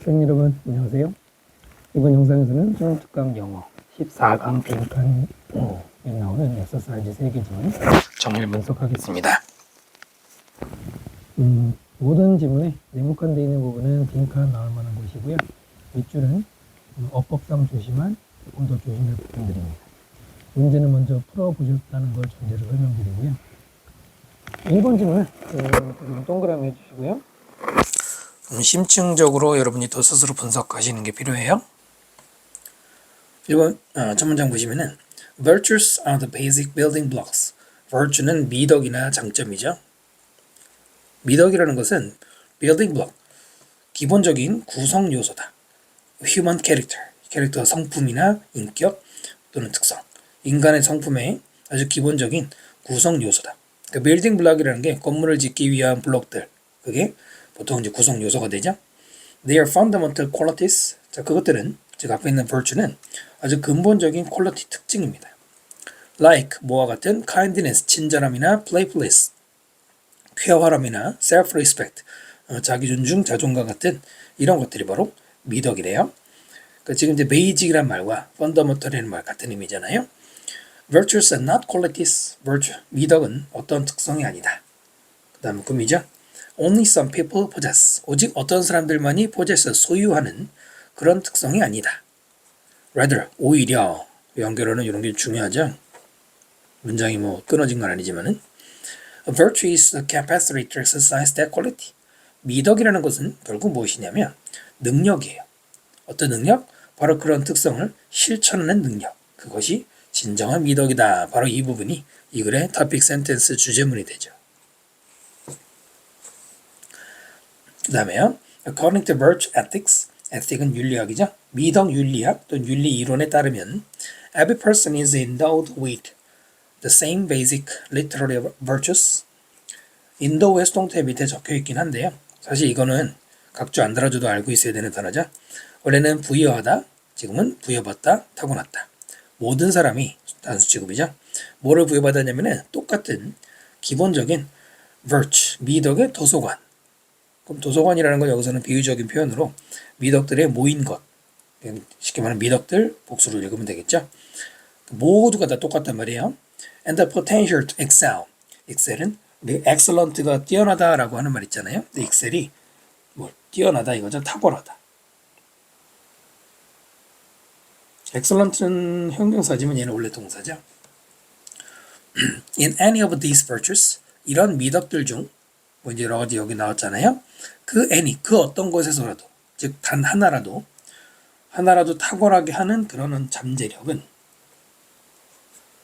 학생 여러분 안녕하세요. 이번 영상에서는 수능 특강 영어 14강 빈칸에 나오는 엑서사이즈 3개 지문 정리를 분석하겠습니다. 모든 지문에 네모칸 되어 있는 부분은 빈칸 나올 만한 곳이고요. 윗줄은 어법상 조심한 조금 더 조심할 부분들입니다. 문제는 먼저 풀어보셨다는 걸 전제로 설명드리고요. 1번 지문을 동그라미 해주시고요. 심층적으로 여러분이 또 스스로 분석하시는 게 필요해요. 1번 첫 문장 보시면은 Virtues are the basic building blocks. Virtue는 미덕이나 장점이죠. 미덕이라는 것은 building block, 기본적인 구성 요소다. Human character, 캐릭터 성품이나 인격 또는 특성, 인간의 성품의 아주 기본적인 구성 요소다. 그러니까 building block이라는 게 건물을 짓기 위한 블록들, 그게 보통 이제 구성 요소가 되죠. They are fundamental qualities. 자, 그것들은 즉 앞에 있는 virtue는 아주 근본적인 퀄리티 특징입니다. Like 뭐와 같은 kindness, 친절함이나 playfulness, 쾌활함이나 self-respect, 자기 존중, 자존감 같은 이런 것들이 바로 미덕이래요. 그러니까 지금 이제 basic이란 말과 fundamental이라는 말 같은 의미잖아요. Virtues are not qualities. Virtue, 미덕은 어떤 특성이 아니다. 그 다음에 금이죠. Only some people possess. 오직 어떤 사람들만이 possess, 소유하는 그런 특성이 아니다. Rather, 오히려 연결어는 이런 게 중요하죠. 문장이 뭐 끊어진 건 아니지만은 A virtue is the capacity to exercise that quality. 미덕이라는 것은 결국 무엇이냐면 능력이에요. 어떤 능력? 바로 그런 특성을 실천하는 능력. 그것이 진정한 미덕이다. 바로 이 부분이 이 글의 topic sentence 주제문이 되죠. 그 다음에요. According to virtue ethics, ethic은 윤리학이죠. 미덕 윤리학 또는 윤리 이론에 따르면 every person is endowed with the same basic literary virtues. 인도의 수동태 밑에 적혀 있긴 한데요. 사실 이거는 각주 안 달아줘도 알고 있어야 되는 단어죠. 원래는 부여하다, 지금은 부여받다, 타고났다. 모든 사람이 단수 취급이죠. 뭐를 부여받았냐면은 똑같은 기본적인 virtue, 미덕의 도서관. 그럼 도서관이라는 건 여기서는 비유적인 표현으로 미덕들의 모인 것, 쉽게 말하면 미덕들 복수를 읽으면 되겠죠. 모두가 다 똑같단 말이에요. And the potential to excel. excel은 우리 excellent가 뛰어나다라고 하는 말 있잖아요. 근데 excel이 뭐 뛰어나다 이거죠. 탁월하다. excellent는 형용사지만 얘는 원래 동사죠. In any of these virtues, 이런 미덕들 중 뭐 이제 여러 가지 여기 나왔잖아요. 그 any, 그 어떤 것에서라도, 즉 단 하나라도 탁월하게 하는 그런 잠재력은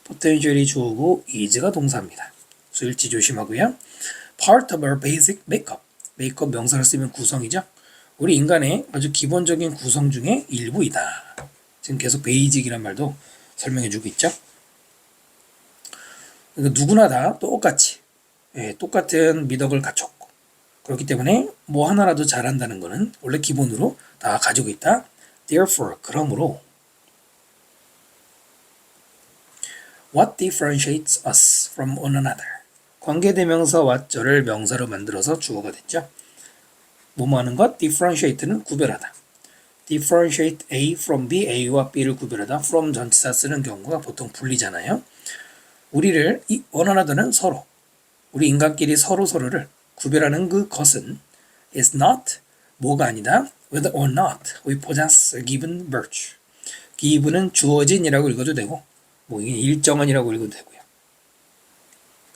potential이 주어고 is가 동사입니다. 수일치 조심하고요. Part of our basic makeup. makeup 명사를 쓰면 구성이죠. 우리 인간의 아주 기본적인 구성 중에 일부이다. 지금 계속 basic이란 말도 설명해주고 있죠. 그러니까 누구나 다 똑같이 똑같은 미덕을 갖췄고 그렇기 때문에 뭐 하나라도 잘한다는 것은 원래 기본으로 다 가지고 있다. Therefore, 그러므로 What differentiates us from one another? 관계대명사 what절을 명사로 만들어서 주어가 됐죠. 뭐뭐 하는 것? differentiate는 구별하다. differentiate A from B, A와 B를 구별하다. from 전치사 쓰는 경우가 보통 분리잖아요. 우리를 원하나더는 서로, 우리 인간끼리 서로를 구별하는 그 것은 is not, 뭐가 아니다. whether or not we possess a given virtue. given은 주어진이라고 읽어도 되고 뭐 일정한이라고 읽어도 되고요.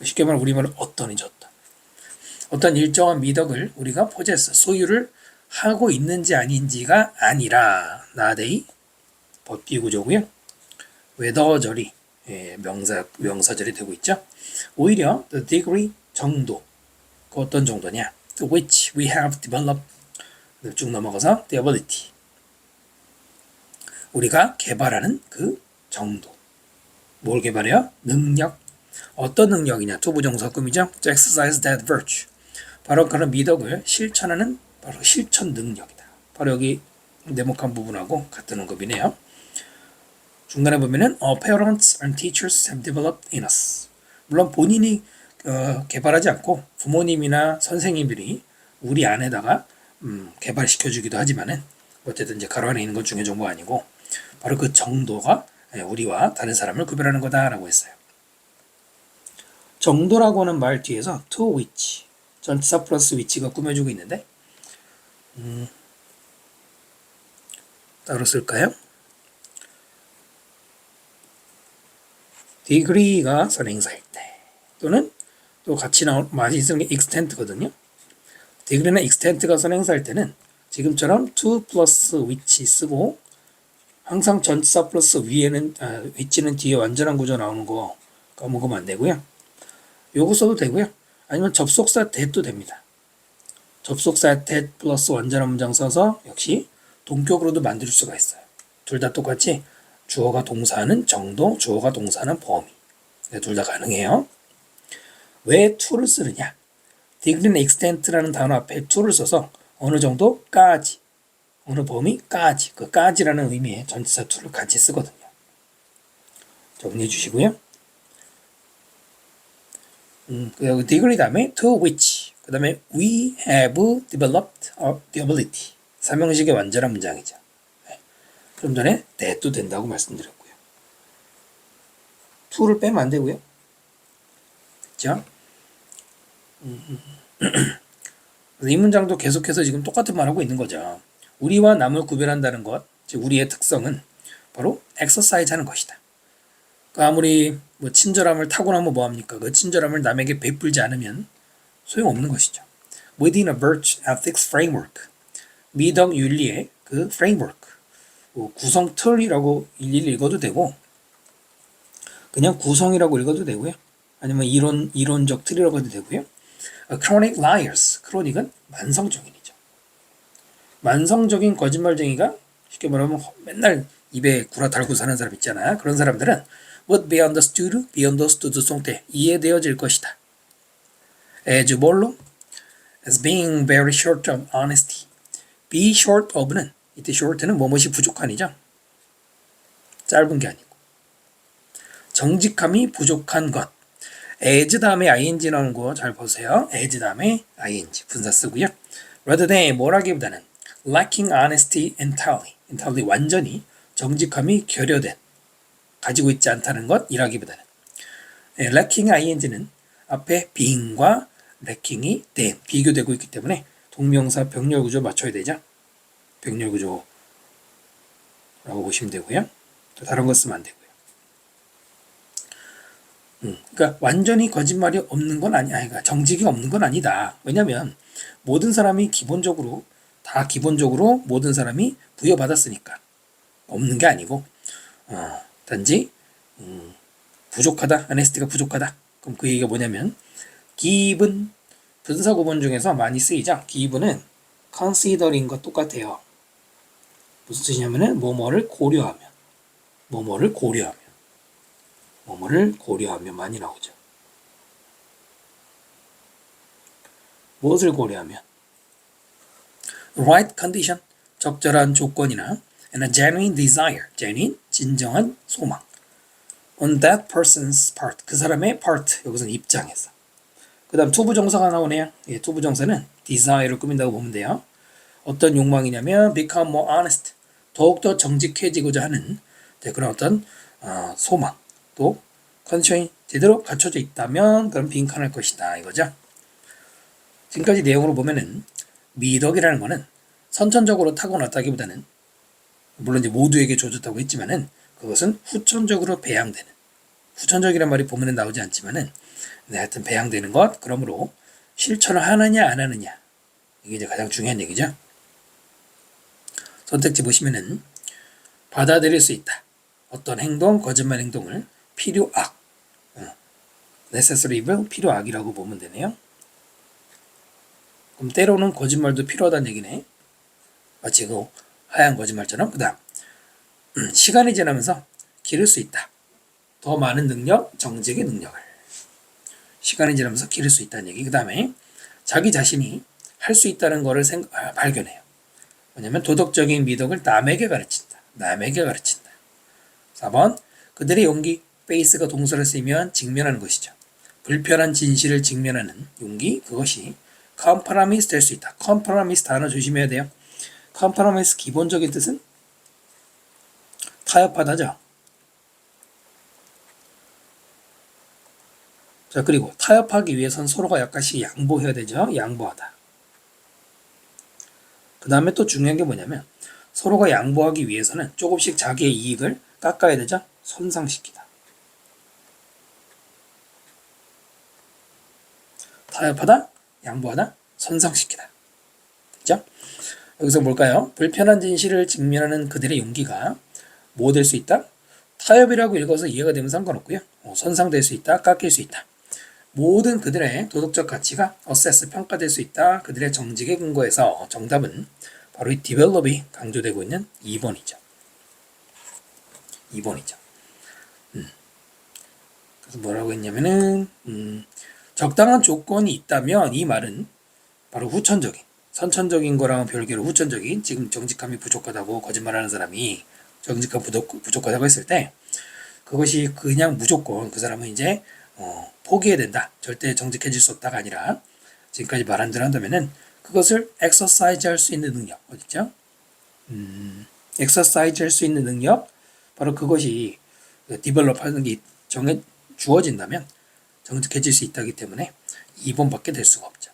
쉽게 말하면 우리말은 어떤이 좋다. 어떤 일정한 미덕을 우리가 possess, 소유를 하고 있는지 아닌지가 아니라 나데이 법비구조고요. whether절이 명사절이 되고 있죠. 오히려 the degree, 정도, 그 어떤 정도냐, to which we have developed, 쭉 넘어가서 the ability, 우리가 개발하는 그 정도. 뭘 개발해요? 능력. 어떤 능력이냐? 투부정사금이죠. to exercise that virtue. 바로 그런 미덕을 실천하는 바로 실천 능력이다. 바로 여기 네모칸 부분하고 같은 언급이네요. 중간에 보면은 parents and teachers have developed in us. 물론 본인이 개발하지 않고 부모님이나 선생님들이 우리 안에다가 개발시켜주기도 하지만은 어쨌든 이제 가로 안에 있는 건 중요 정보가 아니고 바로 그 정도가 우리와 다른 사람을 구별하는 거다라고 했어요. 정도라고 하는 말 뒤에서 to which 전치사 플러스 which가 꾸며주고 있는데 따로 쓸까요? degree가 선행사일 때 또는 또 같이 많이 쓰는 게 extent거든요. degree나 extent가 선행사일 때는 지금처럼 to 플러스 which 쓰고 항상 전치사 플러스 위에는 which는 뒤에 완전한 구조 나오는 거 까먹으면 안 되고요. 요거 써도 되고요. 아니면 접속사 that도 됩니다. 접속사 that 플러스 완전한 문장 써서 역시 동격으로도 만들 수가 있어요. 둘 다 똑같이 주어가 동사는 정도, 주어가 동사는 범위. 둘 다 가능해요. 왜 to를 쓰느냐? degree나 extent라는 단어 앞에 to를 써서 어느 정도까지, 어느 범위까지, 그 까지라는 의미의 전치사 to를 같이 쓰거든요. 정리해 주시고요. degree 다음에 to which, 그 다음에 we have developed the ability. 삼형식의 완전한 문장이죠. 좀 전에 that도 된다고 말씀드렸고요. to를 빼면 안 되고요. 그렇죠? 이 문장도 계속해서 지금 똑같은 말 하고 있는 거죠. 우리와 남을 구별한다는 것, 즉 우리의 특성은 바로 exercise 하는 것이다. 아무리 뭐 친절함을 타고나면 뭐합니까? 그 친절함을 남에게 베풀지 않으면 소용없는 것이죠. Within a virtue ethics framework, 미덕 윤리의 그 framework, 뭐 구성 틀이라고 일일이 읽어도 되고 그냥 구성이라고 읽어도 되고요. 아니면 이론적 틀이라고 해도 되고요. Chronic liars, 크로닉은 만성적인이죠. 만성적인 거짓말쟁이가 쉽게 말하면 맨날 입에 구라 달고 사는 사람 있잖아요. 그런 사람들은 would be understood 송태 이해되어질 것이다. as 뭘로? as being very short of honesty. be short of는 이때 short는 뭐뭇이 부족한이죠. 짧은 게 아니고 정직함이 부족한 것. as 다음에 ing 나오는 거 잘 보세요. as 다음에 ing 분사 쓰고요. rather than 뭐라기보다는 lacking honesty entirely 완전히 정직함이 결여된 가지고 있지 않다는 것 이라기보다는 lacking ing는 앞에 being과 lacking이 된 비교되고 있기 때문에 동명사 병렬 구조 맞춰야 되죠. 병렬 구조라고 보시면 되고요. 또 다른 거 쓰면 안 되고요. 그러니까 완전히 거짓말이 없는 건 아니야. 그러니까 정직이 없는 건 아니다. 왜냐하면 모든 사람이 기본적으로 모든 사람이 부여받았으니까 없는 게 아니고 단지 부족하다, honesty가 부족하다. 그럼 그 얘기가 뭐냐면 given 분사 구문 중에서 많이 쓰이죠. given은 considering과 똑같아요. 무슨 뜻이냐면은 뭐뭐를 고려하면 많이 나오죠. 무엇을 고려하면 right condition, 적절한 조건이나 and a genuine desire, genuine, 진정한 소망 on that person's part, 그 사람의 part, 여기서는 입장에서. 그 다음 투부정사가 나오네요. 투부정사는 desire를 꾸민다고 보면 돼요. 어떤 욕망이냐면 become more honest, 더욱더 정직해지고자 하는 그런 어떤 소망, 또 컨디션이 제대로 갖춰져 있다면 그럼 빈칸할 것이다 이거죠. 지금까지 내용으로 보면은 미덕이라는 거는 선천적으로 타고났다기보다는 물론 이제 모두에게 주어졌다고 했지만은 그것은 후천적으로 배양되는, 후천적이란 말이 본문에 나오지 않지만은 하여튼 배양되는 것. 그러므로 실천을 하느냐 안 하느냐 이게 이제 가장 중요한 얘기죠. 선택지 보시면은 받아들일 수 있다. 어떤 행동, 거짓말 행동을 필요악, necessary evil, 필요악이라고 보면 되네요. 그럼 때로는 거짓말도 필요하다는 얘기네. 마치 그 하얀 거짓말처럼. 그 다음 시간이 지나면서 기를 수 있다. 더 많은 능력, 정직의 능력을. 시간이 지나면서 기를 수 있다는 얘기. 그 다음에 자기 자신이 할 수 있다는 것을 발견해요. 왜냐하면 도덕적인 미덕을 남에게 가르친다. 4번 그들의 용기, face가 동사를 쓰면 직면하는 것이죠. 불편한 진실을 직면하는 용기, 그것이 compromise 될 수 있다. compromise 단어 조심해야 돼요. compromise 기본적인 뜻은 타협하다죠. 자, 그리고 타협하기 위해선 서로가 약간씩 양보해야 되죠. 양보하다. 그 다음에 또 중요한 게 뭐냐면 서로가 양보하기 위해서는 조금씩 자기의 이익을 깎아야 되죠. 손상시키다. 타협하다, 양보하다, 손상시키다. 됐죠? 여기서 뭘까요? 불편한 진실을 직면하는 그들의 용기가 뭐 될 수 있다? 타협이라고 읽어서 이해가 되면 상관없고요. 손상될 수 있다, 깎일 수 있다. 모든 그들의 도덕적 가치가 어세스 평가될 수 있다. 그들의 정직에 근거해서 정답은 바로 이 develop이 강조되고 있는 2번이죠. 2번이죠. 그래서 뭐라고 했냐면은 적당한 조건이 있다면 이 말은 바로 후천적인, 선천적인 거랑은 별개로 후천적인, 지금 정직함이 부족하다고 거짓말하는 사람이 정직함 부족하다고 했을 때 그것이 그냥 무조건 그 사람은 이제 포기해야 된다. 절대 정직해질 수 없다가 아니라 지금까지 말한 대로 한다면은 그것을 exercise 할 수 있는 능력 어딨죠? exercise 할 수 있는 능력 바로 그것이 develop 하는 게 주어진다면 정직해질 수 있다기 때문에 2번밖에 될 수가 없죠.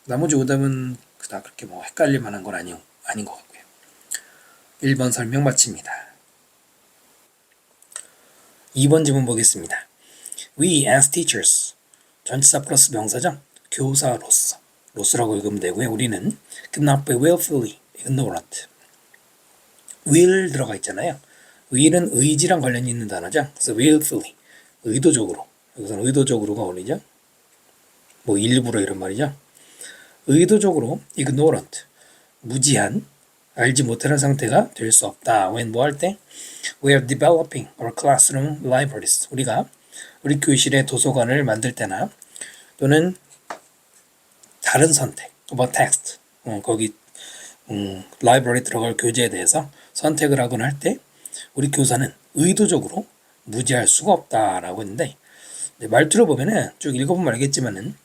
나머지 오답은 그닥 그렇게 뭐 헷갈릴 만한 건 아닌 것 같고요. 1번 설명 마칩니다. 2번 질문 보겠습니다. We as teachers 전치사 플러스 명사죠. 교사로서 로스라고 읽으면 되고요. 우리는 could not be willfully ignorant. will 들어가 있잖아요. will은 의지랑 관련이 있는 단어죠. 그래서 willfully 의도적으로 여기서는 의도적으로가 어울리죠. 뭐 일부러 이런 말이죠. 의도적으로 ignorant 무지한 알지 못하는 상태가 될 수 없다. when 뭐 할 때 we are developing our classroom libraries 우리가 우리 교실의 도서관을 만들 때나 또는 다른 선택 about text 거기 library 들어갈 교재에 대해서 선택을 하거나 할 때 우리 교사는 의도적으로 무지할 수가 없다라고 했는데 말투를 보면은 쭉 읽어보면 알겠지만은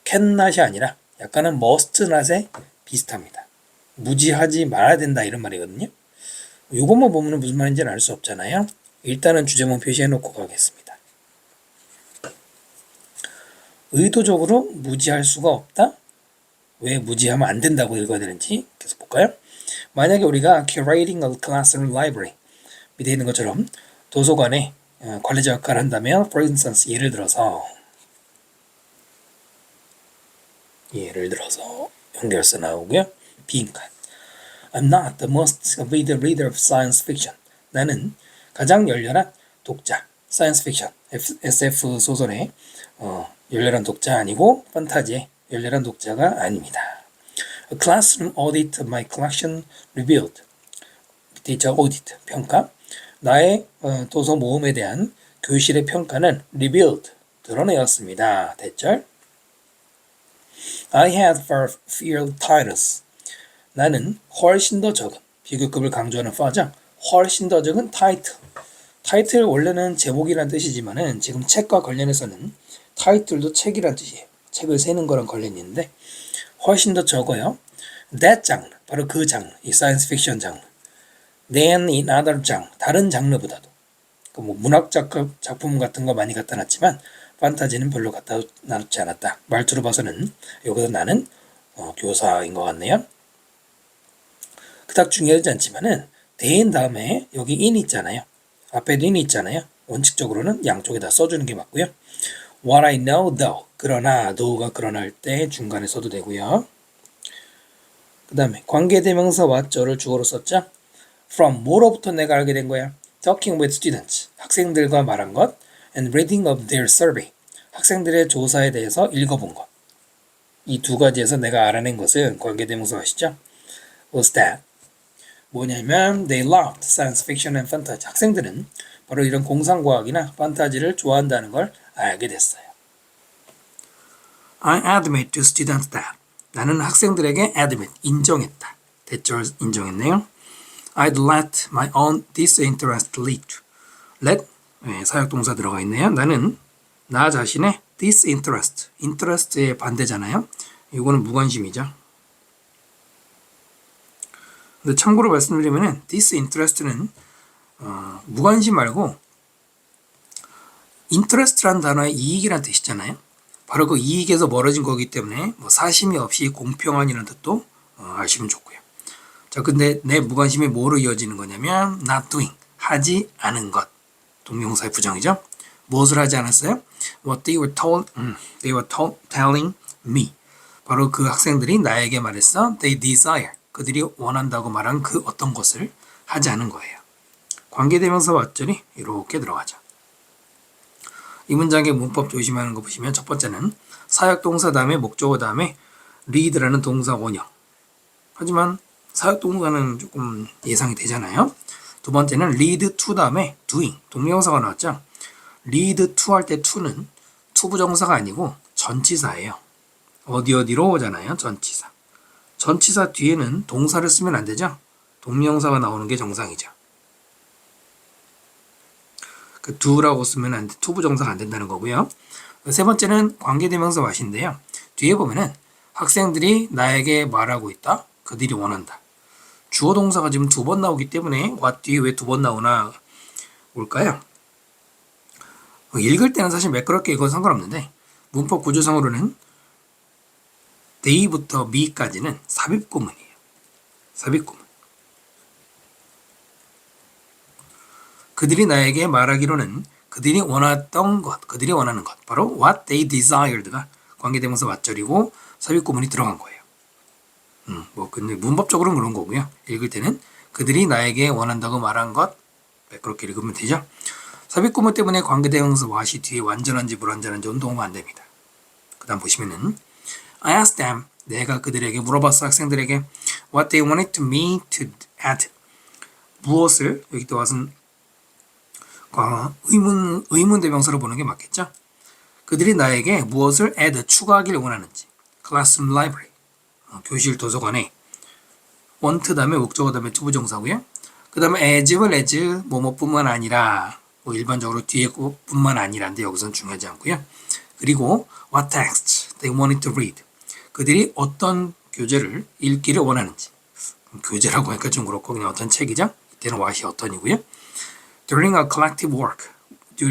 can not이 아니라 약간은 must not에 비슷합니다. 무지하지 말아야 된다 이런 말이거든요. 이것만 보면 무슨 말인지는 알 수 없잖아요. 일단은 주제문 표시해 놓고 가겠습니다. 의도적으로 무지할 수가 없다? 왜 무지하면 안 된다고 읽어야 되는지 계속 볼까요? 만약에 우리가 curating a classroom library 밑에 있는 것처럼 도서관에 관리자 역할을 한다면 for instance 예를 들어서 연결서 나오고요. 빈칸 I'm not the most avid reader of science fiction. 나는 가장 열렬한 독자 science fiction SF 소설의 열렬한 독자 아니고 판타지의 열렬한 독자가 아닙니다. A classroom audit of my collection revealed. 밑에 있죠. audit 평가. 나의 도서 모음에 대한 교실의 평가는 revealed 드러내었습니다. 대절. I had far fewer titles. 나는 훨씬 더 적은 비교급을 강조하는 far죠. 훨씬 더 적은 타이틀. 타이틀 원래는 제목이란 뜻이지만은 지금 책과 관련해서는 타이틀도 책이란 뜻이에요. 책을 세는 거랑 관련이 있는데 훨씬 더 적어요. That 장르, 바로 그 장르, 이 사이언스 픽션 장르. Than in other 장르, 다른 장르보다도. 뭐 문학 작품 같은 거 많이 갖다 놨지만 판타지는 별로 갖다 놨지 않았다. 말투로 봐서는 여기서 나는 교사인 것 같네요. 그닥 중요하지 않지만은 than 다음에 여기 in 있잖아요. 앞에도 in 있잖아요. 원칙적으로는 양쪽에다 써주는 게 맞고요. What I know though. 그러나 though가 그러나 할 때 중간에 써도 되고요. 그 다음에 관계대명사 what를 주어로 썼죠. From 뭐로부터 내가 알게 된 거야. Talking with students. 학생들과 말한 것. And reading of their survey. 학생들의 조사에 대해서 읽어본 것. 이 두 가지에서 내가 알아낸 것은 관계대명사 아시죠? Was that? 뭐냐면 they loved science fiction and fantasy. 학생들은 바로 이런 공상과학이나 판타지를 좋아한다는 걸 알게 됐어요. I admit to students that. 나는 학생들에게 admit, 인정했다. 대절 인정했네요. I'd let my own disinterest lead. let, 사역동사 들어가 있네요. 나는 나 자신의 disinterest, interest의 반대잖아요. 이거는 무관심이죠. 근데 참고로 말씀드리면은 disinterest는 무관심 말고 interest라는 단어의 이익이라는 뜻이잖아요. 바로 그 이익에서 멀어진 거기 때문에 뭐 사심이 없이 공평한이라는 뜻도 아시면 좋고요. 자, 근데 내 무관심이 뭐로 이어지는 거냐면 not doing, 하지 않은 것. 동명사의 부정이죠. 무엇을 하지 않았어요? What they were telling me. 바로 그 학생들이 나에게 말했어. They desire. 그들이 원한다고 말한 그 어떤 것을 하지 않은 거예요. 관계대명사 왓절이 이렇게 들어가죠. 이 문장의 문법 조심하는 거 보시면 첫 번째는 사역동사 다음에 목적어 다음에 lead라는 동사 원형. 하지만 사역동사는 조금 예상이 되잖아요. 두 번째는 lead to 다음에 doing, 동명사가 나왔죠. lead to 할 때 to는 투부정사가 아니고 전치사예요. 어디로 오잖아요. 전치사. 전치사 뒤에는 동사를 쓰면 안 되죠. 동명사가 나오는 게 정상이죠. 그 do라고 쓰면 안 돼. 투부정사가 안 된다는 거고요. 세 번째는 관계대명사 what인데요. 뒤에 보면은 학생들이 나에게 말하고 있다. 그들이 원한다. 주어 동사가 지금 두 번 나오기 때문에 what 뒤에 왜 두 번 나오나 볼까요? 읽을 때는 사실 매끄럽게 읽어도 상관없는데 문법 구조상으로는 they부터 me까지는 삽입구문이에요. 삽입구문. 그들이 나에게 말하기로는 그들이 원했던 것, 그들이 원하는 것, 바로 what they desired가 관계대명사 what절이고 삽입구문이 들어간 거예요. 근데 문법적으로는 그런 거고요. 읽을 때는 그들이 나에게 원한다고 말한 것, 그렇게 읽으면 되죠. 삽입구문 때문에 관계대명사 what이 뒤에 완전한지 불완전한지 운동하면 안 됩니다. 그 다음 보시면은 I asked them, 내가 그들에게 물어봤어, 학생들에게 what they wanted me to add. 무엇을, 여기 또 와서 의문 대명사로 보는 게 맞겠죠? 그들이 나에게 무엇을 add, 추가하기를 원하는지. classroom library, 교실 도서관에 want 다음에 목적어 다음에 투부정사고요. 그 다음에 as을 as 뭐뭐뿐만 아니라 일반적으로 뒤에 뿐만 아니라인데 여기서는 중요하지 않고요. 그리고 what text they wanted to read. 그들이 어떤 교재를 읽기를 원하는지. 교재라고 하니까 좀 그렇고 그냥 어떤 책이죠. 이때는 what이 어떤이고요. During a collective work.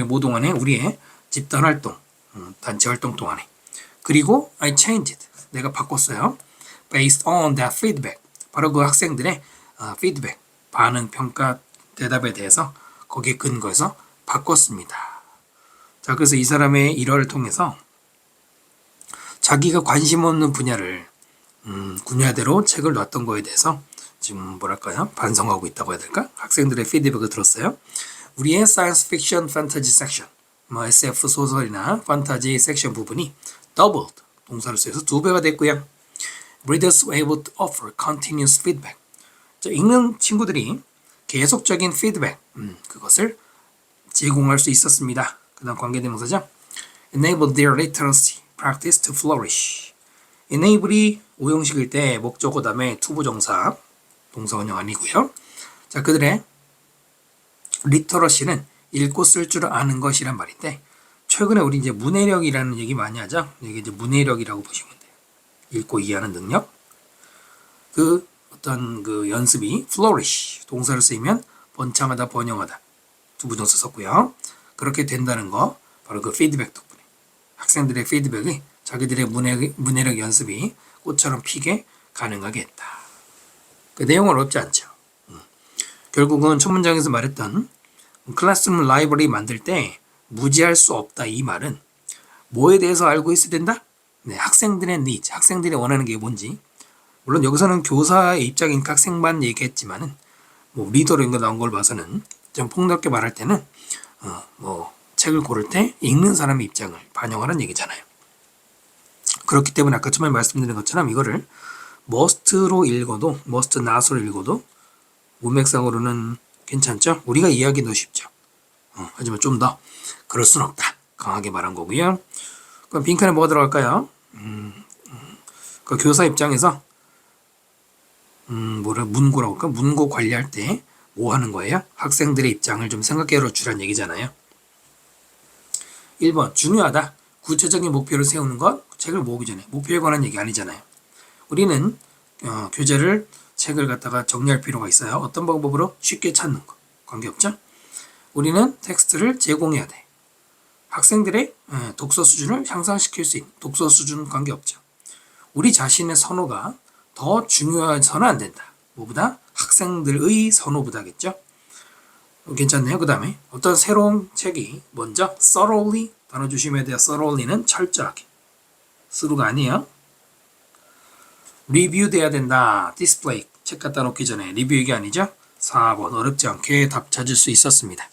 모두 동안에 우리의 집단 활동, 단체 활동 동안에. 그리고 I changed. 내가 바꿨어요. Based on that feedback. 바로 그 학생들의 feedback, 반응, 평가, 대답에 대해서 거기에 근거해서 바꿨습니다. 자, 그래서 이 사람의 일화를 통해서 자기가 관심 없는 분야를 분야대로 책을 놨던 거에 대해서 지금 뭐랄까요? 반성하고 있다고 해야 될까? 학생들의 피드백을 들었어요. 우리의 사이언스 픽션 판타지 섹션, SF 소설이나 판타지 섹션 부분이 doubled, 동사를 써서 2배가 됐고요. Readers were able to offer continuous feedback. 자, 읽는 친구들이 계속적인 피드백, 그것을 제공할 수 있었습니다. 그 다음 관계대명사죠. Enable their literacy practice to flourish. enable이 오형식일 때 목적어 다음에 투부정사, 동사원형 아니고요. 자, 그들의 literacy는 읽고 쓸 줄 아는 것이란 말인데 최근에 우리 이제 문해력이라는 얘기 많이 하죠. 이게 이제 문해력이라고 보시면 돼요. 읽고 이해하는 능력. 그 어떤 그 연습이 flourish, 동사를 쓰이면 번창하다, 번영하다. 투부정사 썼고요. 그렇게 된다는 거 바로 그 피드백 덕분에 학생들의 피드백이 자기들의 문해력 연습이 꽃처럼 피게 가능하게 했다. 그 내용은 어렵지 않죠. 결국은 첫 문장에서 말했던 클래스룸 라이브러리 만들 때 무지할 수 없다 이 말은 뭐에 대해서 알고 있어야 된다? 네, 학생들의 needs, 학생들이 원하는 게 뭔지. 물론 여기서는 교사의 입장이니까 학생만 얘기했지만은 뭐 리더로 이런 거 나온 걸 봐서는 좀 폭넓게 말할 때는 책을 고를 때 읽는 사람의 입장을 반영하는 얘기잖아요. 그렇기 때문에 아까 처음에 말씀드린 것처럼 이거를 must로 읽어도 must not으로 읽어도 문맥상으로는 괜찮죠? 우리가 이해하기 더 쉽죠. 하지만 좀 더 그럴 순 없다. 강하게 말한 거고요. 그럼 빈칸에 뭐가 들어갈까요? 그 교사 입장에서 문고라고 할까? 문고 관리할 때 뭐 하는 거예요? 학생들의 입장을 좀 생각해 주란 얘기잖아요. 1번 중요하다. 구체적인 목표를 세우는 것. 책을 모으기 전에 목표에 관한 얘기 아니잖아요. 우리는 교재를 책을 갖다가 정리할 필요가 있어요. 어떤 방법으로? 쉽게 찾는 거. 관계없죠? 우리는 텍스트를 제공해야 돼. 학생들의 독서 수준을 향상시킬 수 있는 독서 수준 관계없죠. 우리 자신의 선호가 더 중요해서는 안 된다. 뭐보다? 학생들의 선호보다겠죠? 괜찮네요. 그 다음에 어떤 새로운 책이 먼저 thoroughly 단어 조심해야 돼요. thoroughly는 철저하게. 스루가 아니에요. 리뷰돼야 된다. 디스플레이 책 갖다 놓기 전에 리뷰 얘기 아니죠? 4번 어렵지 않게 답 찾을 수 있었습니다.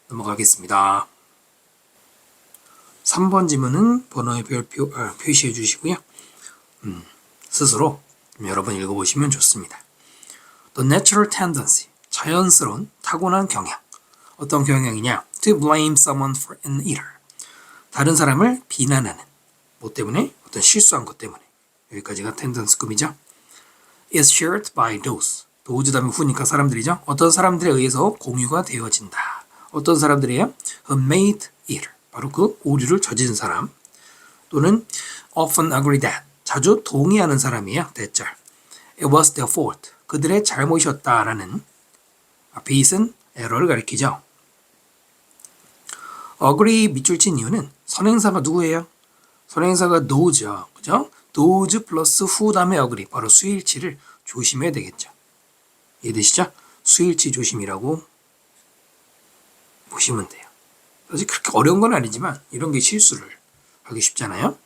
넘어가겠습니다. 3번 지문은 번호의 별표 표시해 주시고요. 스스로 여러 번 읽어보시면 좋습니다. The natural tendency 자연스러운 타고난 경향. 어떤 경향이냐? To blame someone for an error. 다른 사람을 비난하는. 뭐 때문에? 어떤 실수한 것 때문에. 여기까지가 텐던스급이죠. is shared by those. those 다음에 who니까 사람들이죠. 어떤 사람들에 의해서 공유가 되어진다. 어떤 사람들이에요? who made it. 바로 그 오류를 저지른 사람. 또는 often agree that. 자주 동의하는 사람이에요. 대절. It was their fault. 그들의 잘못이었다라는 앞에 있은 에러를 가리키죠. agree 밑줄 친 이유는 선행사가 누구예요? 선행사가 those죠. 그죠? those 플러스 who 다음에 agree. 바로 수일치를 조심해야 되겠죠. 이해되시죠? 수일치 조심이라고 보시면 돼요. 사실 그렇게 어려운 건 아니지만 이런 게 실수를 하기 쉽잖아요.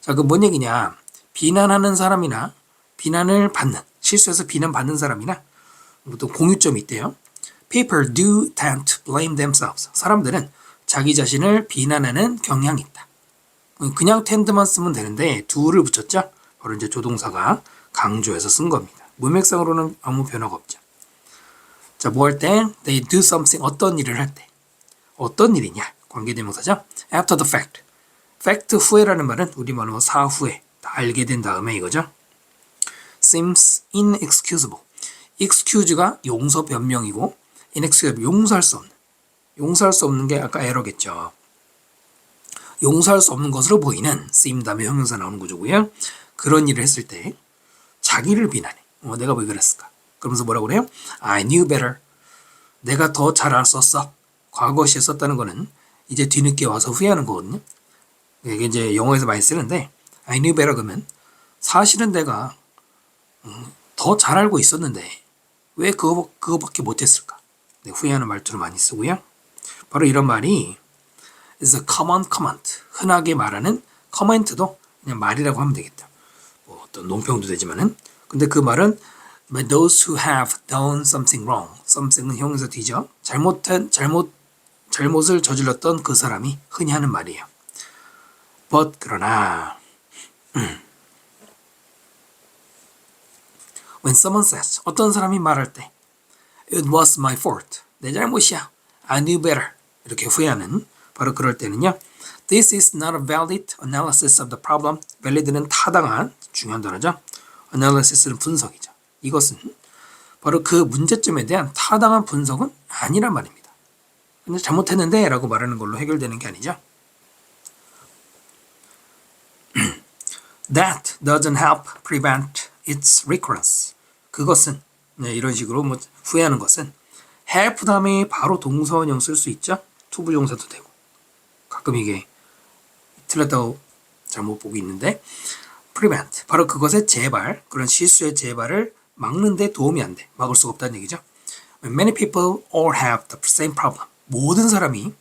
자, 그 뭔 얘기냐? 비난하는 사람이나 비난을 받는, 실수해서 비난받는 사람이나 또 공유점이 있대요. People do tend to blame themselves. 사람들은 자기 자신을 비난하는 경향이 있다. 그냥 tend만 쓰면 되는데 do를 붙였죠? 바로 이제 조동사가 강조해서 쓴 겁니다. 문맥상으로는 아무 변화가 없죠. 자, 뭐 할 때? They do something, 어떤 일을 할 때. 어떤 일이냐? 관계대명사죠? After the fact. fact 후에라는 말은 우리말로 사후에 다 알게 된 다음에 이거죠. seems inexcusable. excuse가 용서 변명이고 inexcusable 용서할 수 없는 게 아까 에러겠죠. 용서할 수 없는 것으로 보이는 seem 다음에 형용사 나오는 구조고요. 그런 일을 했을 때 자기를 비난해. 내가 왜 그랬을까? 그러면서 뭐라고 그래요? I knew better. 내가 더 잘 알았었어. 과거 시에 썼다는 거는 이제 뒤늦게 와서 후회하는 거거든요. 이게 이제 영어에서 많이 쓰는데 I knew better 그러면 사실은 내가 더 잘 알고 있었는데 왜 그거밖에 못했을까? 네, 후회하는 말투를 많이 쓰고요. 바로 이런 말이 is a common comment. 흔하게 말하는 커멘트도 그냥 말이라고 하면 되겠다. 뭐 어떤 논평도 되지만은 근데 그 말은 by those who have done something wrong. something은 형용사 뒤죠. 잘못을 저질렀던 그 사람이 흔히 하는 말이에요. but 그러나 when someone says 어떤 사람이 말할 때 it was my fault. 내 잘못이야. I knew better. 이렇게 후회하는 바로 그럴 때는요. This is not a valid analysis of the problem. valid는 타당한 중요한 단어죠. analysis는 분석이죠. 이것은 바로 그 문제점에 대한 타당한 분석은 아니란 말입니다. 근데 잘못했는데 라고 말하는 걸로 해결되는 게 아니죠. That doesn't help prevent its recurrence. 그것은 이런 식으로 뭐 후회하는 것은 help 다음에 바로 동사원형 쓸 수 있죠. 투부정사도 되고 가끔 이게 틀렸다고 잘못 보고 있는데 prevent 바로 그것의 재발 그런 실수의 재발을 막는 데 도움이 안 돼. 막을 수가 없다는 얘기죠. When many people all have the same problem. 모든 사람이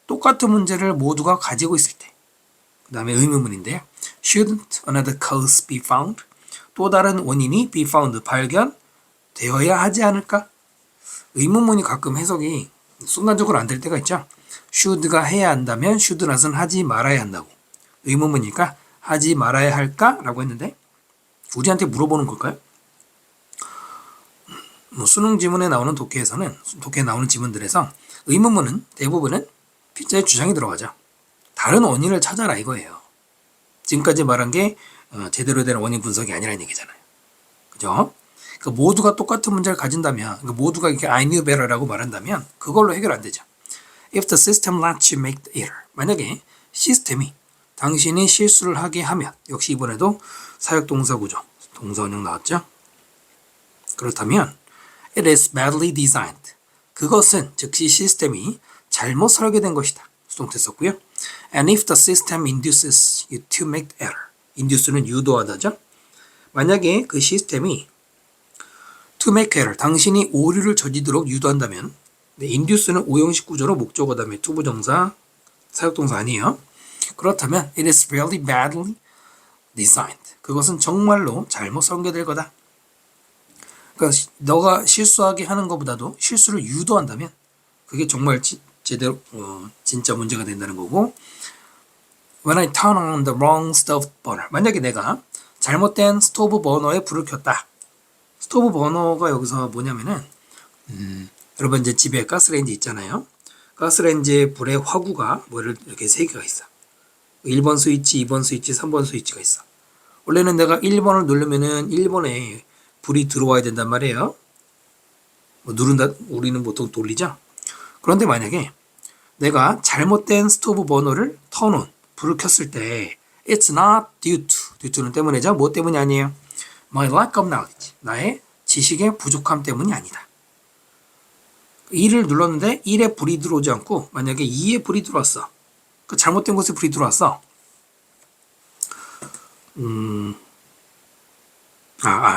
똑같은 문제를 모두가 가지고 있을 때. 그 다음에 의문문인데요. Shouldn't another cause be found? 또 다른 원인이 be found, 발견되어야 하지 않을까? 의문문이 가끔 해석이 순간적으로 안 될 때가 있죠. should가 해야 한다면 should not은 하지 말아야 한다고. 의문문이니까 하지 말아야 할까? 라고 했는데 우리한테 물어보는 걸까요? 뭐 수능 지문에 나오는 독해에 나오는 지문들에서 의문문은 대부분은 필자의 주장이 들어가죠. 다른 원인을 찾아라 이거예요. 지금까지 말한 게 제대로 된 원인 분석이 아니라는 얘기잖아요. 그죠? 그러니까 모두가 똑같은 문제를 가진다면, 그러니까 모두가 이렇게 I knew better라고 말한다면 그걸로 해결 안 되죠. If the system lets you make the error. 만약에 시스템이 당신이 실수를 하게 하면 역시 이번에도 사역동사 구조, 동사원형 나왔죠? 그렇다면 it is badly designed. 그것은 즉시 시스템이 잘못 설계된 것이다. 수동태 썼고요. And if the system induces you to make error. induce는 유도하다죠. 만약에 그 시스템이 to make error, 당신이 오류를 저지르도록 유도한다면 induce는 오형식 구조로 목적어 다음에 투부정사, 사역동사 아니에요. 그렇다면 it is really badly designed. 그것은 정말로 잘못 설계될 거다. 그러니까 너가 실수하게 하는 것보다도 실수를 유도한다면 그게 정말 제대로 진짜 문제가 된다는 거고. When I turn on the wrong stove burner. 만약에 내가 잘못된 스토브 버너에 불을 켰다. 스토브 버너가 여기서 뭐냐면은 여러분 이제 집에 가스레인지 있잖아요. 가스레인지에 불의 화구가 뭐를 이렇게 3개가 있어. 1번 스위치, 2번 스위치, 3번 스위치가 있어. 원래는 내가 1번을 누르면은 1번에 불이 들어와야 된단 말이에요. 누른다, 우리는 보통 돌리죠. 그런데 만약에 내가 잘못된 스토브 버너를 턴온, 불을 켰을 때 it's not due to는 때문이죠. 뭐 때문이 아니에요? My lack of knowledge. 나의 지식의 부족함 때문이 아니다. 1을 눌렀는데 1에 불이 들어오지 않고 만약에 2에 불이 들어왔어. 그 잘못된 곳에 불이 들어왔어.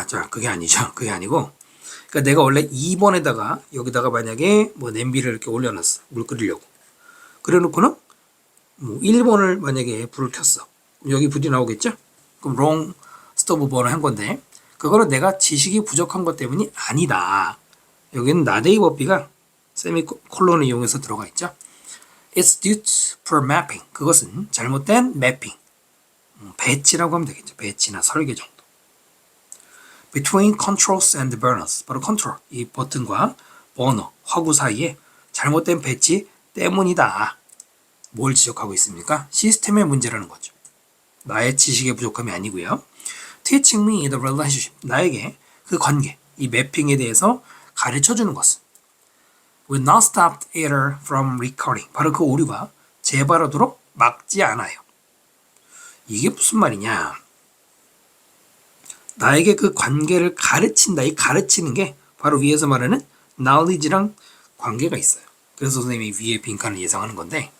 자, 그게 아니죠. 그게 아니고, 그러니까 내가 원래 2번에다가 여기다가 만약에 뭐 냄비를 이렇게 올려놨어. 물 끓이려고. 그래놓고는 뭐 1번을 만약에 불을 켰어. 여기 불이 나오겠죠? 그럼 wrong stove burner 한 건데, 그거는 내가 지식이 부족한 것 때문이 아니다. 여기는 나데이 법비가 세미콜론을 이용해서 들어가 있죠. It's due to poor mapping. 그것은 잘못된 매핑. 배치라고 하면 되겠죠. 배치나 설계 정도. Between controls and burners. 바로 control, 이 버튼과 버너, 화구 사이에 잘못된 배치 때문이다. 뭘 지적하고 있습니까? 시스템의 문제라는 거죠. 나의 지식의 부족함이 아니고요. Teaching me the relationship. 나에게 그 관계, 이 매핑에 대해서 가르쳐주는 것은 will not stop error from recurring. 바로 그 오류가 재발하도록 막지 않아요. 이게 무슨 말이냐? 나에게 그 관계를 가르친다. 이 가르치는 게 바로 위에서 말하는 knowledge랑 관계가 있어요. 그래서 선생님이 위에 빈칸을 예상하는 건데,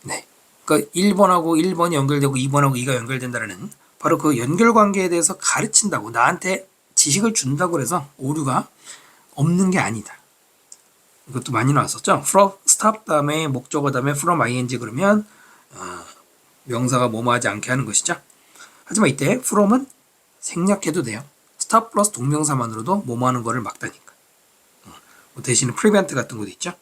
네, 그러니까 1번하고 1번이 연결되고 2번하고 2가 연결된다는 바로 그 연결 관계에 대해서 가르친다고, 나한테 지식을 준다고 해서 오류가 없는 게 아니다. 이것도 많이 나왔었죠. from, stop 다음에 목적어 다음에 from ing 그러면 명사가 뭐뭐 하지 않게 하는 것이죠. 하지만 이때 from은 생략해도 돼요. stop 플러스 동명사만으로도 뭐뭐 하는 거를 막다니까. 대신에 prevent 같은 것도 있죠.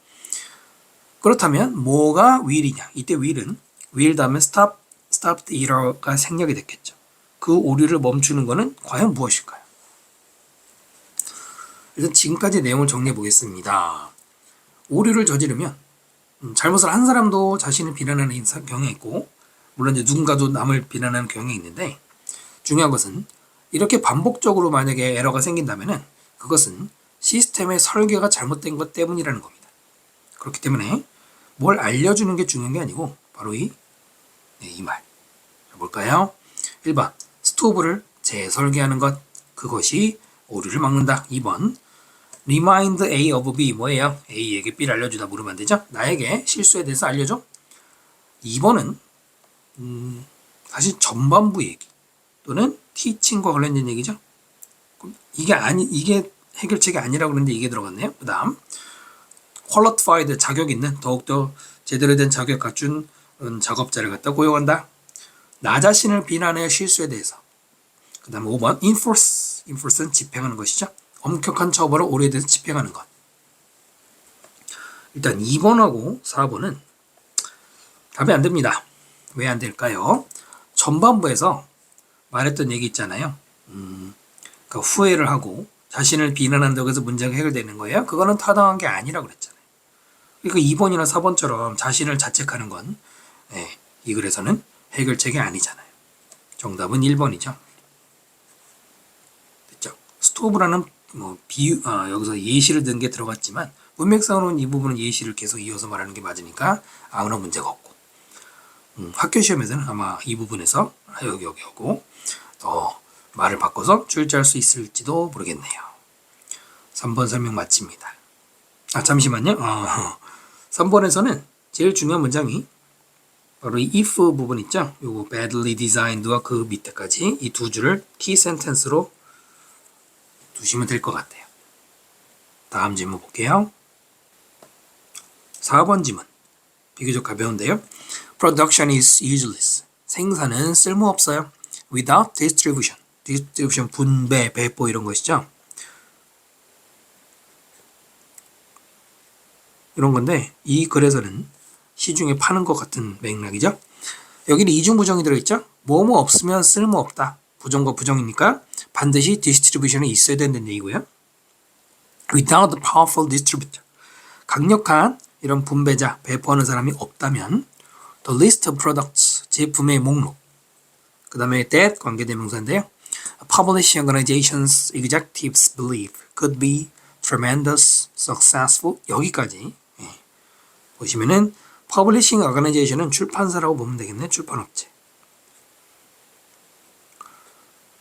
그렇다면 뭐가 will이냐? 이때 will은 will 다음에 stop the error가 생략이 됐겠죠. 그 오류를 멈추는 거는 과연 무엇일까요? 일단 지금까지 내용을 정리해 보겠습니다. 오류를 저지르면 잘못을 한 사람도 자신을 비난하는 경향이 있고, 물론 이제 누군가도 남을 비난하는 경향이 있는데, 중요한 것은 이렇게 반복적으로 만약에 에러가 생긴다면은 그것은 시스템의 설계가 잘못된 것 때문이라는 겁니다. 그렇기 때문에 뭘 알려주는 게 중요한 게 아니고 바로 이 말. 볼까요? 1번 스토브를 재설계하는 것, 그것이 오류를 막는다. 2번 Remind A of B. 뭐예요? A에게 B를 알려주다. 물으면 안 되죠? 나에게 실수에 대해서 알려줘. 2번은 사실 전반부 얘기 또는 티칭과 관련된 얘기죠. 이게 해결책이 아니라고 그러는데 이게 들어갔네요. 그 다음 qualified, 자격 있는, 더욱더 제대로 된 자격 갖춘 작업자를 갖다 고용한다. 나 자신을 비난해 실수에 대해서. 그 다음 5번 enforce는 집행하는 것이죠. 엄격한 처벌을 오류에 대해서 집행하는 것. 일단 2번하고 4번은 답이 안 됩니다. 왜 안 될까요? 전반부에서 말했던 얘기 있잖아요. 그러니까 후회를 하고 자신을 비난한다고 해서 문제가 해결되는 거예요. 그거는 타당한 게 아니라고 그랬잖아요. 그러니까 2번이나 4번처럼 자신을 자책하는 건 이 글에서는 해결책이 아니잖아요. 정답은 1번이죠. 됐죠? 스토브라는 여기서 예시를 든 게 들어갔지만 문맥상으로는 이 부분은 예시를 계속 이어서 말하는 게 맞으니까 아무런 문제가 없고, 학교 시험에서는 아마 이 부분에서 여기 하고 더 말을 바꿔서 출제할 수 있을지도 모르겠네요. 3번 설명 마칩니다. 잠시만요. 3번에서는 제일 중요한 문장이 바로 이 if 부분 있죠? 요거 badly designed와 그 밑에까지 이 두 줄을 key sentence로 두시면 될 것 같아요. 다음 질문 볼게요. 4번 질문. 비교적 가벼운데요. Production is useless. 생산은 쓸모없어요. Without distribution. distribution 분배, 배포 이런 것이죠. 이런 건데 이 글에서는 시중에 파는 것 같은 맥락이죠. 여기는 이중부정이 들어있죠. 뭐뭐 없으면 쓸모없다. 부정과 부정이니까 반드시 디스트리뷰션이 있어야 된다는 얘기고요. Without the powerful distributor. 강력한 이런 분배자, 배포하는 사람이 없다면 the list of products, 제품의 목록. 그 다음에 that 관계대명사인데요. Publishing organizations executives believe could be tremendous, successful. 여기까지 보시면은 Publishing organization은 출판사라고 보면 되겠네. 출판업체.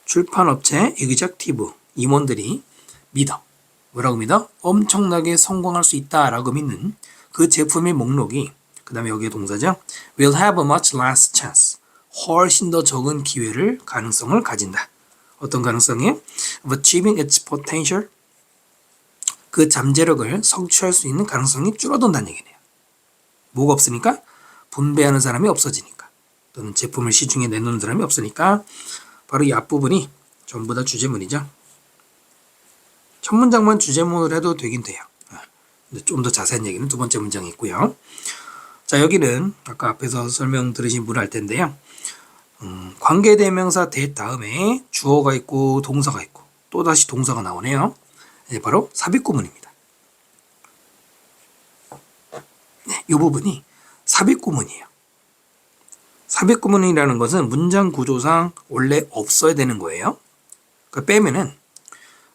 출판업체 executive 임원들이 믿어. 뭐라고 믿어? 엄청나게 성공할 수 있다라고 믿는 그 제품의 목록이 그 다음에 여기에 동사죠. will have a much less chance. 훨씬 더 적은 기회를, 가능성을 가진다. 어떤 가능성이에요? of achieving its potential. 그 잠재력을 성취할 수 있는 가능성이 줄어든다는 얘기네요. 뭐가 없으니까? 분배하는 사람이 없어지니까. 또는 제품을 시중에 내놓는 사람이 없으니까 바로 이 앞부분이 전부 다 주제문이죠. 첫 문장만 주제문으로 해도 되긴 돼요. 좀 더 자세한 얘기는 두 번째 문장에 있고요. 자, 여기는 아까 앞에서 설명 들으신 분 알 텐데요. 관계대명사 that 다음에 주어가 있고 동사가 있고 또다시 동사가 나오네요. 바로 삽입구문입니다. 이 부분이 삽입구문이에요. 삽입구문이라는 것은 문장 구조상 원래 없어야 되는 거예요. 빼면은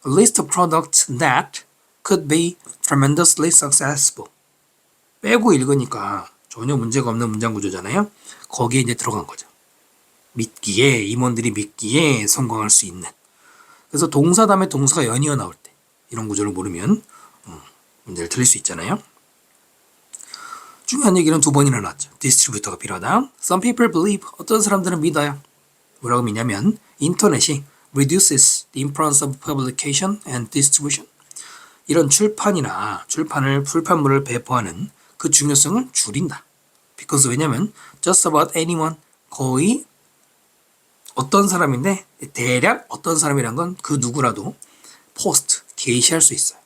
a list of products that could be tremendously successful. 빼고 읽으니까 전혀 문제가 없는 문장 구조잖아요. 거기에 이제 들어간 거죠. 믿기에, 임원들이 믿기에 성공할 수 있는. 그래서 동사 다음에 동사가 연이어 나올 때 이런 구조를 모르면 문제를 틀릴 수 있잖아요. 중요한 얘기는 두 번이나 나왔죠. 디스트리뷰터가 필요하다. Some people believe. 어떤 사람들은 믿어요. 뭐라고 믿냐면 인터넷이 reduces the importance of publication and distribution. 이런 출판물을 배포하는 그 중요성을 줄인다. Because 왜냐면 just about anyone, 거의 어떤 사람인데 대략 어떤 사람이란 건 그 누구라도 post, 게시할 수 있어요.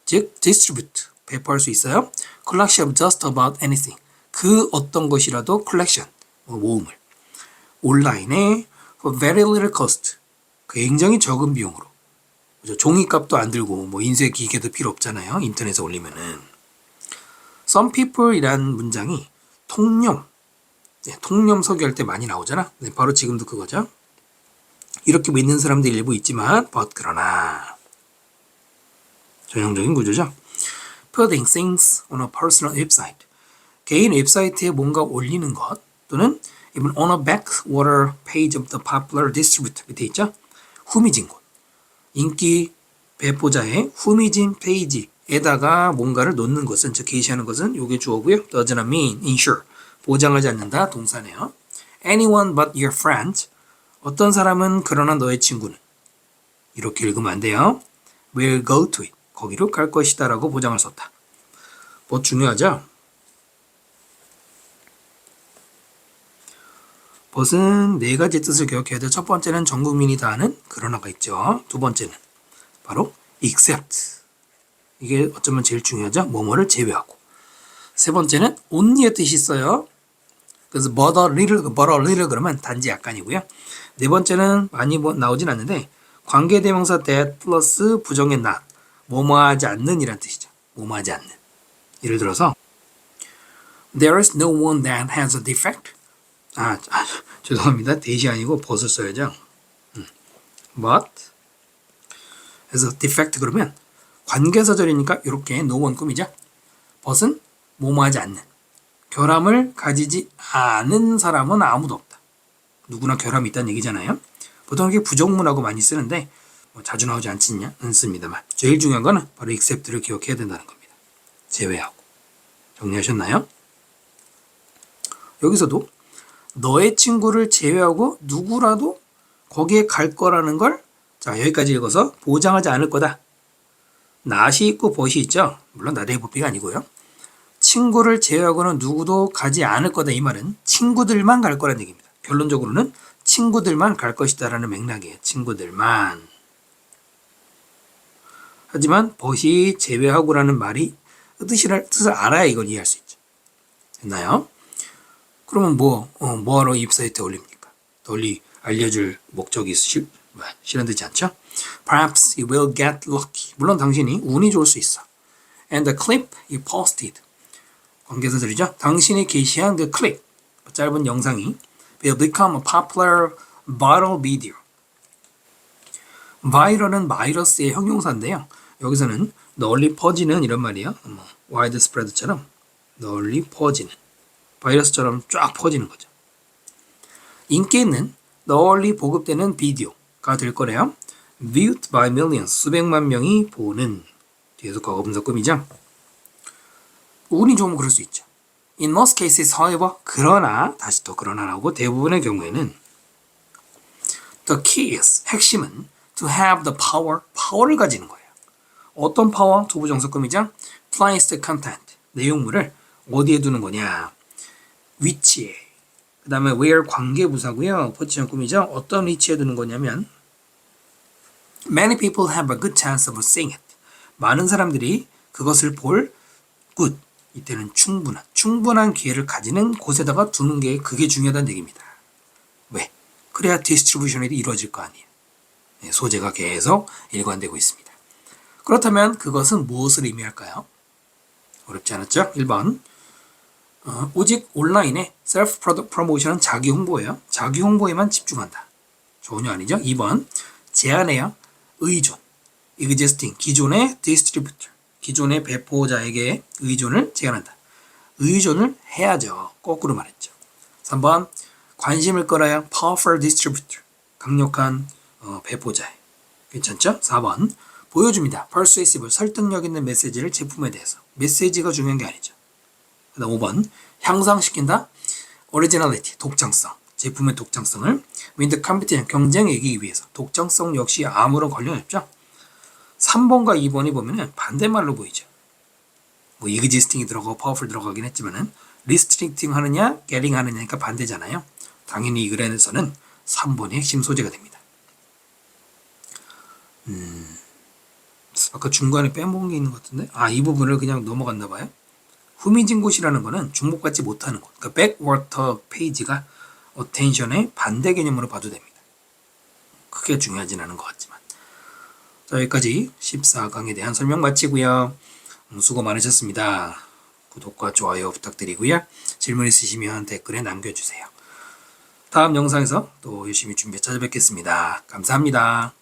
즉 distribute, 배포할 수 있어요. Collection of just about anything, 그 어떤 것이라도 collection, 모음을 온라인에 for very little cost, 굉장히 적은 비용으로. 종이값도 안 들고 인쇄 기계도 필요 없잖아요. 인터넷에 올리면은. Some people 이란 문장이 통념 소개할 때 많이 나오잖아. 바로 지금도 그거죠. 이렇게 믿는 사람들이 일부 있지만 but 그러나 전형적인 구조죠. Putting things on a personal website. 개인 웹사이트에 뭔가 올리는 것 또는 even on a backwater page of the popular distributor 밑에 있죠. 후미진 곳. 인기 배포자의 후미진 페이지에다가 뭔가를 놓는 것은, 즉 게시하는 것은 이게 주어고요. does not mean ensure. 보장하지 않는다. 동사네요. Anyone but your friend. 어떤 사람은 그러나 너의 친구는. 이렇게 읽으면 안 돼요. will go to it. 거기로 갈 것이다 라고 보장을 썼다. 뭐 중요하죠? 벗은 네 가지 뜻을 기억해야 돼. 첫 번째는 전 국민이 다 아는 그러나가 있죠. 두 번째는 바로 except. 이게 어쩌면 제일 중요하죠. 뭐뭐를 제외하고. 세 번째는 only의 뜻이 있어요. 그래서 but a little 그러면 단지 약간이고요. 네 번째는 많이 나오진 않는데 관계대명사 that 플러스 부정의 not. 뭐뭐하지 않는 이란 뜻이죠. 뭐뭐하지 않는. 예를 들어서 There is no one that has a defect. 죄송합니다. 대시 아니고 but을 써야죠. But 그래서 defect 그러면 관계사절이니까 이렇게 no one 꾸미죠. but은 뭐뭐하지 않는. 결함을 가지지 않은 사람은 아무도 없다. 누구나 결함이 있다는 얘기잖아요. 보통 이게 부정문하고 많이 쓰는데 자주 나오지 않습니다만 제일 중요한 거는 바로 except를 기억해야 된다는 겁니다. 제외하고. 정리하셨나요? 여기서도 너의 친구를 제외하고 누구라도 거기에 갈 거라는 걸 자, 여기까지 읽어서 보장하지 않을 거다. not이 있고 but이 있죠. 물론 not의 부피가 아니고요. 친구를 제외하고는 누구도 가지 않을 거다. 이 말은 친구들만 갈 거라는 얘기입니다. 결론적으로는 친구들만 갈 것이다 라는 맥락이에요. 친구들만. 하지만 but이 제외하고라는 말이 뜻을 알아야 이걸 이해할 수 있죠. 됐나요? 그러면 뭐하러 이 사이트에 올립니까? 널리 알려줄 목적이 실현되지 않죠? Perhaps you will get lucky. 물론 당신이 운이 좋을 수 있어. And the clip you posted. 관계사절이죠. 당신이 게시한 그 클립, 짧은 영상이 will become a popular viral video. viral은 바이러스의 형용사인데요. 여기서는 널리 퍼지는 이런 말이에요. widespread처럼 널리 퍼지는. 바이러스처럼 쫙 퍼지는 거죠. 인기 있는 널리 보급되는 비디오가 될 거래요. Viewed by millions, 수백만 명이 보는. 뒤에서 과거분사금이죠. 운이 좋으면 그럴 수 있죠. In most cases, however, 그러나, 다시 또 그러나라고 대부분의 경우에는 the key is, 핵심은 to have the power, 파워를 가지는 거예요. 어떤 파워? 투부정사금이죠. Place the content, 내용물을 어디에 두는 거냐. 위치에. 그 다음에 where 관계부사고요. 포지션 꿈이죠. 어떤 위치에 두는 거냐면 Many people have a good chance of seeing it. 많은 사람들이 그것을 볼 good. 이때는 충분한 기회를 가지는 곳에다가 두는 게 그게 중요하다는 얘기입니다. 왜? 그래야 디스트리뷰션이 이루어질 거 아니에요. 소재가 계속 일관되고 있습니다. 그렇다면 그것은 무엇을 의미할까요? 어렵지 않았죠? 1번. 오직 온라인의 셀프 프로모션은 자기 홍보예요. 자기 홍보에만 집중한다. 전혀 아니죠. 2번. 제한해야 의존. existing. 기존의 디스트리뷰터. 기존의 배포자에게 의존을 제한한다. 의존을 해야죠. 거꾸로 말했죠. 3번. 관심을 끌어야 powerful distributor. 강력한 배포자에. 괜찮죠? 4번. 보여줍니다. persuasive. 설득력 있는 메시지를 제품에 대해서. 메시지가 중요한 게 아니죠. 그 다음 5번. 향상시킨다. originality. 독창성. 제품의 독창성을 with the competition. 경쟁에 이기기 위해서. 독창성 역시 아무런 관련이 없죠. 3번과 2번이 보면은 반대말로 보이죠. existing이 들어가고 powerful 들어가긴 했지만은 restricting 하느냐, getting 하느냐니까 반대잖아요. 당연히 이 글에서는 3번이 핵심 소재가 됩니다. 아까 중간에 빼먹은 게 있는 것 같은데? 이 부분을 그냥 넘어갔나 봐요. 후미진 곳이라는 거는 주목받지 못하는 곳. 그러니까 백워터 페이지가 attention의 반대 개념으로 봐도 됩니다. 크게 중요하진 않은 것 같지만. 자, 여기까지 14강에 대한 설명 마치고요. 수고 많으셨습니다. 구독과 좋아요 부탁드리고요. 질문 있으시면 댓글에 남겨주세요. 다음 영상에서 또 열심히 준비해 찾아뵙겠습니다. 감사합니다.